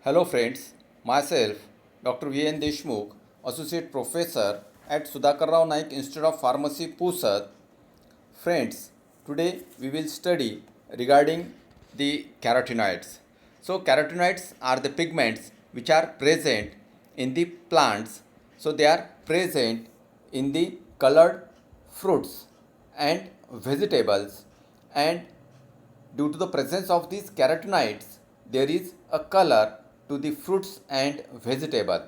Hello friends, myself Dr. V.N. Deshmukh, Associate Professor at Sudhakar Rao Naik Institute of Pharmacy, Pusat. Friends, today we will study regarding the carotenoids. So carotenoids are the pigments which are present in the plants. So they are present in the colored fruits and vegetables, and due to the presence of these carotenoids, there is a color to the fruits and vegetable.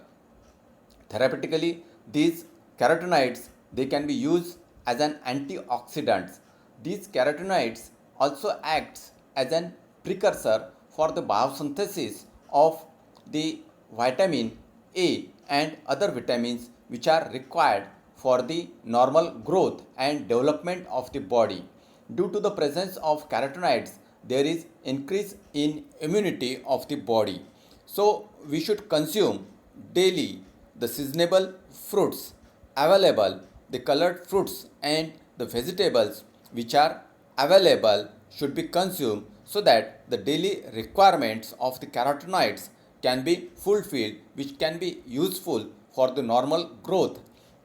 Therapeutically, these carotenoids they can be used as an antioxidants. These carotenoids also acts as an precursor for the biosynthesis of the vitamin A and other vitamins which are required for the normal growth and development of the body. Due to the presence of carotenoids, there is increase in immunity of the body. So we should consume daily the seasonable fruits available, the colored fruits and the vegetables which are available should be consumed so that the daily requirements of the carotenoids can be fulfilled, which can be useful for the normal growth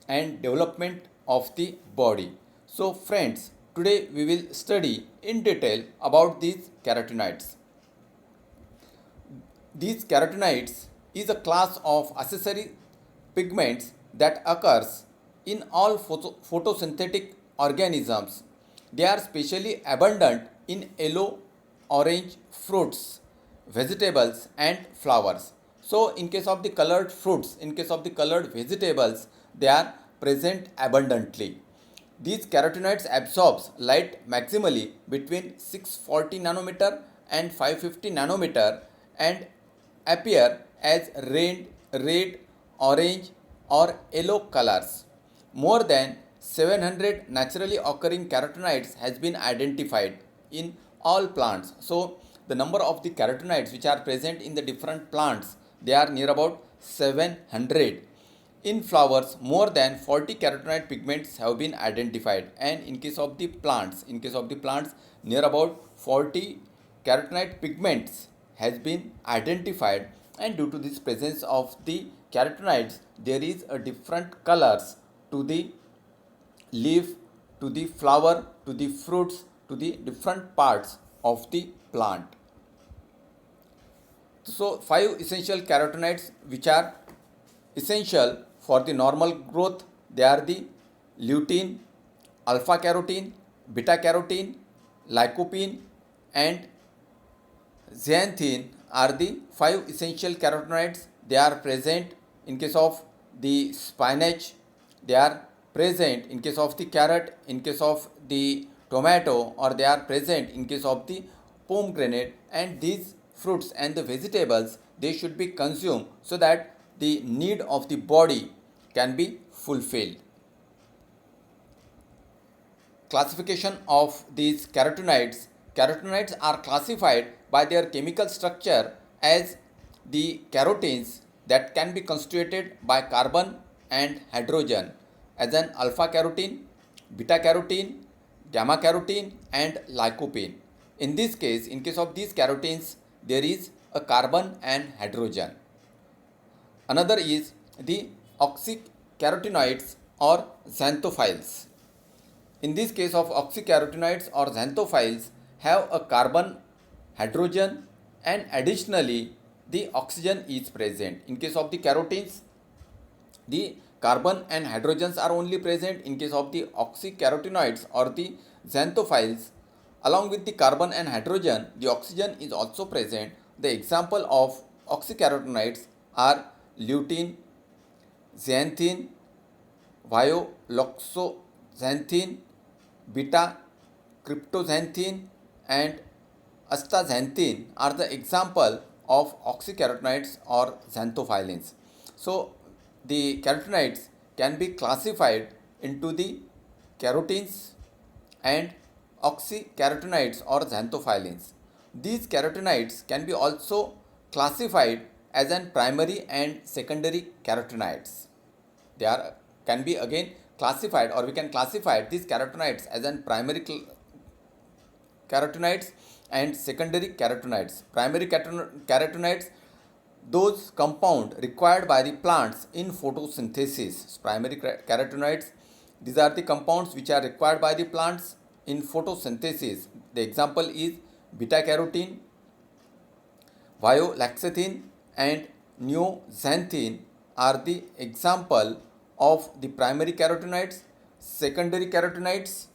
and development of the body. So friends, today we will study in detail about these carotenoids. These carotenoids is a class of accessory pigments that occurs in all photosynthetic organisms. They are specially abundant in yellow, orange fruits, vegetables and flowers. So in case of the colored fruits, in case of the colored vegetables, they are present abundantly. These carotenoids absorbs light maximally between 640 nanometer and 550 nanometer and appear as red, orange or yellow colors. More than 700 naturally occurring carotenoids has been identified in all plants. So the number of the carotenoids which are present in the different plants, they are near about 700. In flowers, more than 40 carotenoid pigments have been identified, and in case of the plants, near about 40 carotenoid pigments has been identified. And due to this presence of the carotenoids, there is a different colors to the leaf, to the flower, to the fruits, to the different parts of the plant. So, five essential carotenoids which are essential for the normal growth, they are the lutein, alpha carotene, beta carotene, lycopene and zeaxanthin are the five essential carotenoids. They are present in case of the spinach, they are present in case of the carrot, in case of the tomato, or they are present in case of the pomegranate. And these fruits and the vegetables they should be consumed so that the need of the body can be fulfilled. Classification of these carotenoids. Carotenoids are classified by their chemical structure as the carotenes that can be constituted by carbon and hydrogen as an alpha carotene, beta carotene, gamma carotene and lycopene. In this case, in case of these carotenes, there is a carbon and hydrogen. Another is the oxycarotenoids or xanthophiles. In this case of oxycarotenoids or xanthophiles have a carbon, hydrogen and additionally the oxygen is present. In case of the carotenes, the carbon and hydrogens are only present. In case of the oxycarotenoids or the xanthophiles, along with the carbon and hydrogen, the oxygen is also present. The example of oxycarotenoids are lutein, zeaxanthin, violoxanthine, beta cryptoxanthin and astaxanthin are the example of oxycarotenoids or xanthophyllenes. So the carotenoids can be classified into the carotenes and oxycarotenoids or xanthophyllenes. These carotenoids can be also classified as an primary and secondary carotenoids. They are can be again classified, or we can classify these carotenoids as an primary carotenoids and secondary carotenoids. Primary carotenoids those compound required by the plants in photosynthesis. Primary carotenoids, these are the compounds which are required by the plants in photosynthesis. The example is beta carotene, violaxanthin and neoxanthin are the example of the primary carotenoids. Secondary carotenoids,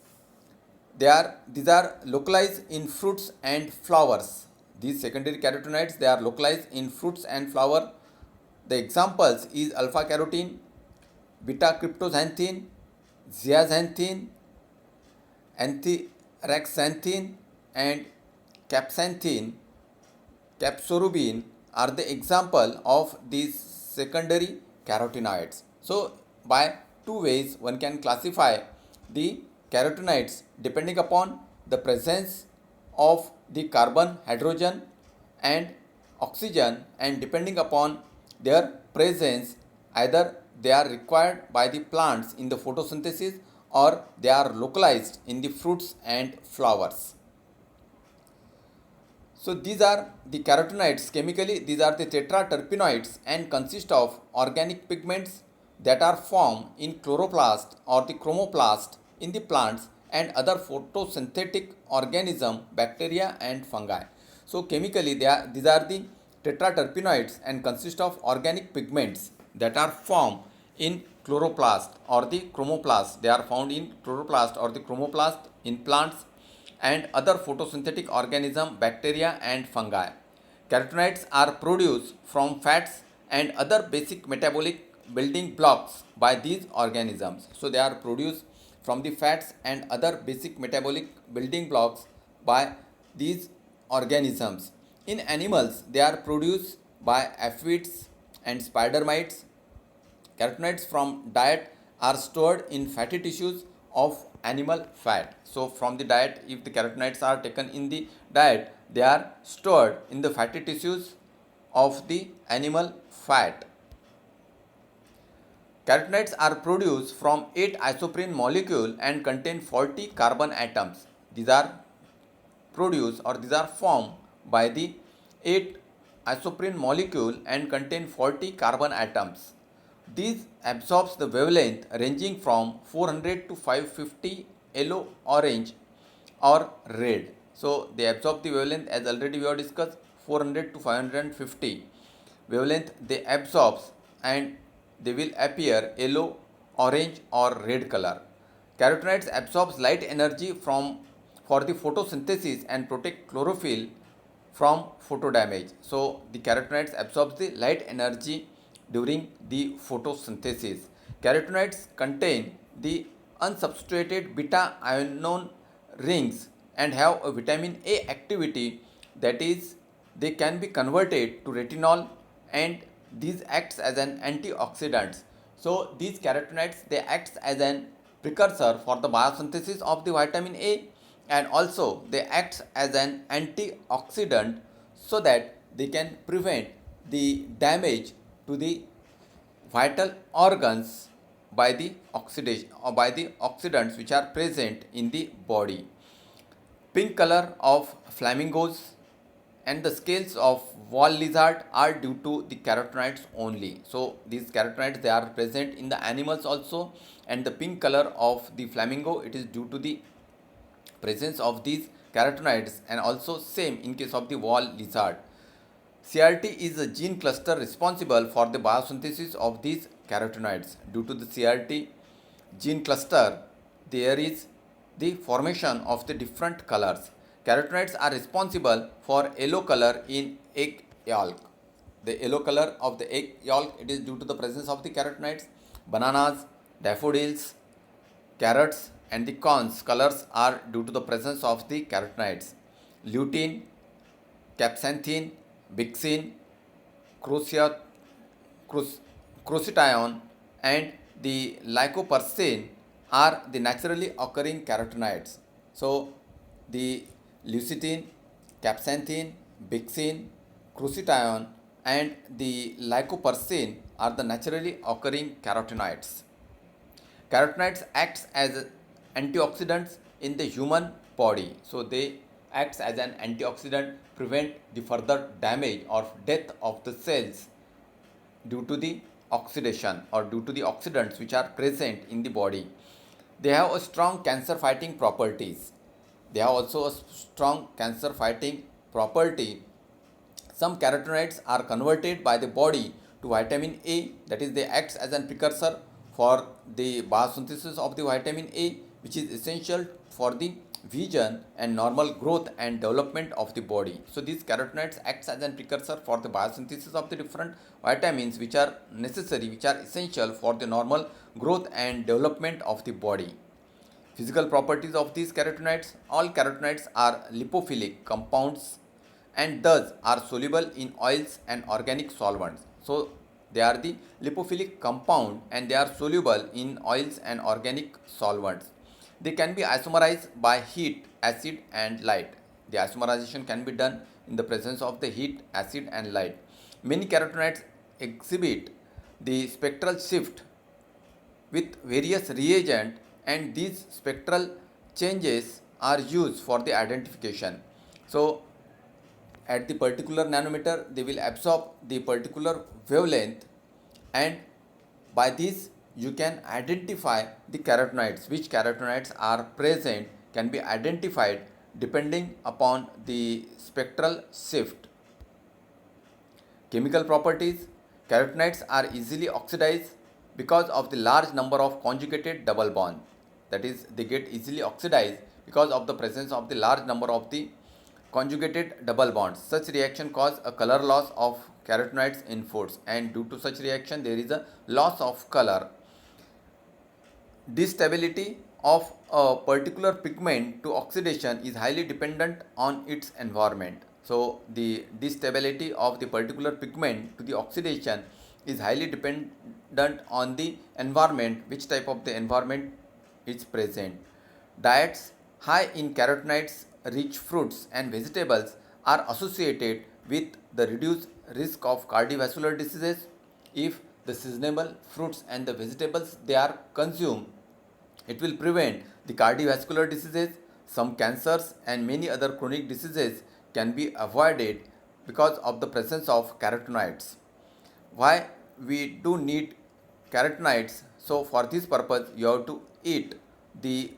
these are localized in fruits and flowers. These secondary carotenoids, they are localized in fruits and flower. The examples is alpha carotene, beta cryptoxanthin, zeaxanthin, anthraxanthin and capsanthin, capsorubin are the example of these secondary carotenoids. So by two ways one can classify the carotenoids depending upon the presence of the carbon, hydrogen and oxygen, and depending upon their presence, either they are required by the plants in the photosynthesis or they are localized in the fruits and flowers. So these are the carotenoids. Chemically, these are the tetraterpenoids and consist of organic pigments that are formed in chloroplast or the chromoplast in the plants and other photosynthetic organism, bacteria and fungi. So chemically, these are the tetraterpenoids and consist of organic pigments that are formed in chloroplast or the chromoplast. They are found in chloroplast or the chromoplast in plants and other photosynthetic organism, bacteria and fungi. Carotenoids are produced from fats and other basic metabolic building blocks by these organisms. So they are produced from the fats and other basic metabolic building blocks by these organisms. In animals, they are produced by aphids and spider mites. Carotenoids from diet are stored in fatty tissues of animal fat. So from the diet, if the carotenoids are taken in the diet, they are stored in the fatty tissues of the animal fat. Carotenoids are produced from 8 isoprene molecule and contain 40 carbon atoms. These are produced or these are formed by the 8 isoprene molecule and contain 40 carbon atoms. These absorbs the wavelength ranging from 400 to 550 yellow, orange or red. So they absorb the wavelength, as already we have discussed, 400 to 550 wavelength they absorbs, and they will appear yellow, orange or red color. Carotenoids absorbs light energy for the photosynthesis and protect chlorophyll from photo damage. So the carotenoids absorbs the light energy during the photosynthesis. Carotenoids contain the unsubstrated beta ion rings and have a vitamin A activity, that is, they can be converted to retinol and these acts as an antioxidant. So these carotenoids, they act as an precursor for the biosynthesis of the vitamin A, and also they act as an antioxidant so that they can prevent the damage to the vital organs by the oxidation or by the oxidants which are present in the body. Pink color of flamingos and the scales of wall lizard are due to the carotenoids only. So these carotenoids, they are present in the animals also, and the pink color of the flamingo, it is due to the presence of these carotenoids, and also same in case of the wall lizard. CRT is a gene cluster responsible for the biosynthesis of these carotenoids. Due to the CRT gene cluster, there is the formation of the different colors. Carotenoids are responsible for yellow color in egg yolk. The yellow color of the egg yolk, it is due to the presence of the carotenoids. Bananas, daffodils, carrots and the corns colors are due to the presence of the carotenoids. Lutein, capsanthin, bixin, crucition and the lycopyrene are the naturally occurring carotenoids. So the leucine, capsanthin, bixin, crucition and the lycopyrene are the naturally occurring carotenoids. Carotenoids act as antioxidants in the human body. So they acts as an antioxidant, prevent the further damage or death of the cells due to the oxidation or due to the oxidants which are present in the body. They have a strong cancer fighting properties. They have also a strong cancer fighting property. Some carotenoids are converted by the body to vitamin A, that is, they act as a precursor for the biosynthesis of the vitamin A, which is essential for the vision and normal growth and development of the body. So these carotenoids acts as a precursor for the biosynthesis of the different vitamins which are necessary, which are essential for the normal growth and development of the body. Physical properties of these carotenoids: all carotenoids are lipophilic compounds and thus are soluble in oils and organic solvents. So they are the lipophilic compound and they are soluble in oils and organic solvents. They can be isomerized by heat, acid and light. The isomerization can be done in the presence of the heat, acid and light. Many carotenoids exhibit the spectral shift with various reagents, and these spectral changes are used for the identification. So at the particular nanometer they will absorb the particular wavelength, and by this you can identify the carotenoids. Which carotenoids are present can be identified depending upon the spectral shift. Chemical properties: carotenoids are easily oxidized because of the large number of conjugated double bonds. That is, they get easily oxidized because of the presence of the large number of the conjugated double bonds. Such reaction cause a color loss of carotenoids in foods, and due to such reaction there is a loss of color. Distability of a particular pigment to oxidation is highly dependent on its environment. So the distability of the particular pigment to the oxidation is highly dependent on the environment, which type of the environment is present. Diets high in carotenoids rich fruits and vegetables are associated with the reduced risk of cardiovascular diseases. If the seasonable fruits and the vegetables they are consumed, it will prevent the cardiovascular diseases. Some cancers and many other chronic diseases can be avoided because of the presence of carotenoids. Why we do need carotenoids? So for this purpose you have to eat the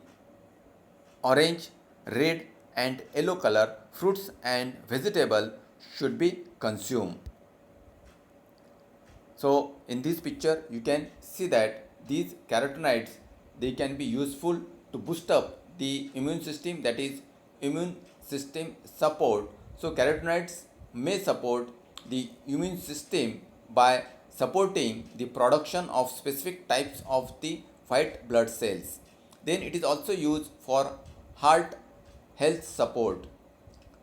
orange, red and yellow color fruits and vegetable should be consumed. So in this picture you can see that these carotenoids they can be useful to boost up the immune system, that is immune system support. So carotenoids may support the immune system by supporting the production of specific types of the white blood cells. Then it is also used for heart health support.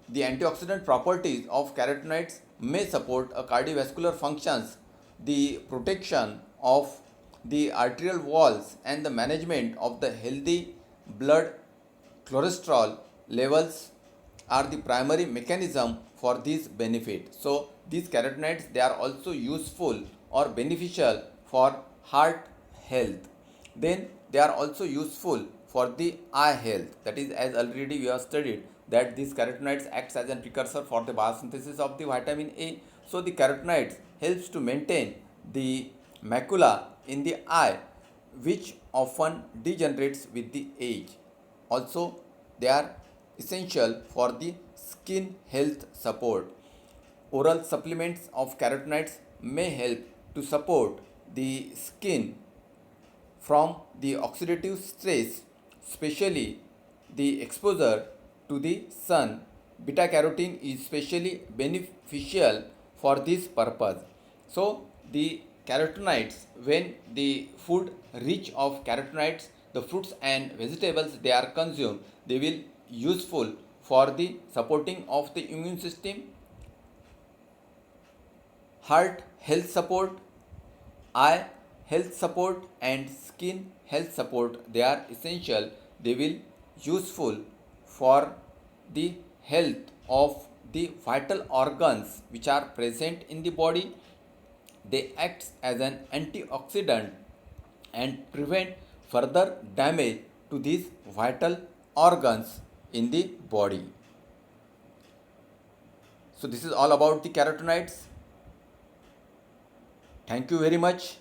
The antioxidant properties of carotenoids may support a cardiovascular functions, the protection of the arterial walls and the management of the healthy blood cholesterol levels are the primary mechanism for this benefit. So these carotenoids they are also useful or beneficial for heart health. Then they are also useful for the eye health. That is, as already we have studied that these carotenoids acts as a precursor for the biosynthesis of the vitamin A. So the carotenoids helps to maintain the macula in the eye, which often degenerates with the age. Also they are essential for the skin health support. Oral supplements of carotenoids may help to support the skin from the oxidative stress, especially the exposure to the sun. Beta carotene is specially beneficial for this purpose. So the carotenoids, when the food rich of carotenoids, the fruits and vegetables they are consumed, they will useful for the supporting of the immune system, heart health support, eye health support and skin health support. They are essential. They will useful for the health of the vital organs which are present in the body. They act as an antioxidant and prevent further damage to these vital organs in the body. So this is all about the carotenoids. Thank you very much.